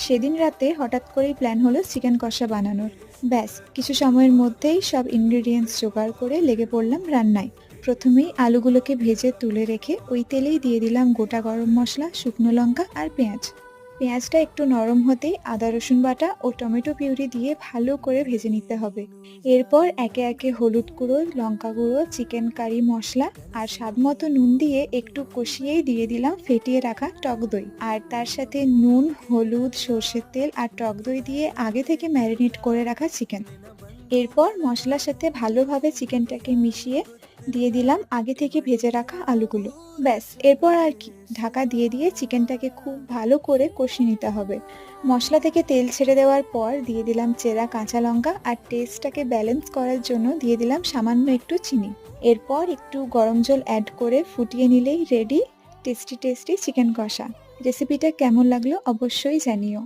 সেদিন রাতে হঠাৎ করেই প্ল্যান হলো চিকেন কষা বানানোর। ব্যাস কিছু সময়ের মধ্যেই সব ইনগ্রেডিয়েন্টস জোগাড় করে লেগে পড়লাম রান্নায়। প্রথমেই আলুগুলোকে ভেজে তুলে রেখে ওই তেলেই দিয়ে দিলাম গোটা গরম মশলা, শুকনো লঙ্কা আর পেঁয়াজ। পেঁয়াজটা একটু নরম হতেই আদা রসুন বাটা ও টমেটো পিউরি দিয়ে ভালো করে ভেজে নিতে হবে। এরপর একে একে হলুদ গুঁড়ো, লঙ্কা গুঁড়ো, চিকেন কারি মশলা আর স্বাদ মতো নুন দিয়ে একটু কষিয়েই দিয়ে দিলাম ফেটিয়ে রাখা টক দই, আর তার সাথে নুন, হলুদ, সর্ষের তেল আর টক দই দিয়ে আগে থেকে ম্যারিনেট করে রাখা চিকেন। এরপর মশলার সাথে ভালোভাবে চিকেনটাকে মিশিয়ে দিয়ে দিলাম আগে থেকে ভেজে রাখা আলুগুলো। ব্যাস এরপর আর কি, ঢাকা দিয়ে দিয়ে চিকেনটাকে খুব ভালো করে কষিয়ে নিতে হবে। মশলা থেকে তেল ছেড়ে দেওয়ার পর দিয়ে দিলাম চেরা কাঁচা লঙ্কা আর টেস্টটাকে ব্যালেন্স করার জন্য দিয়ে দিলাম সামান্য একটু চিনি। এরপর একটু গরম জল অ্যাড করে ফুটিয়ে নিলেই রেডি টেস্টি টেস্টি চিকেন কষা। রেসিপিটা কেমন লাগলো অবশ্যই জানিও।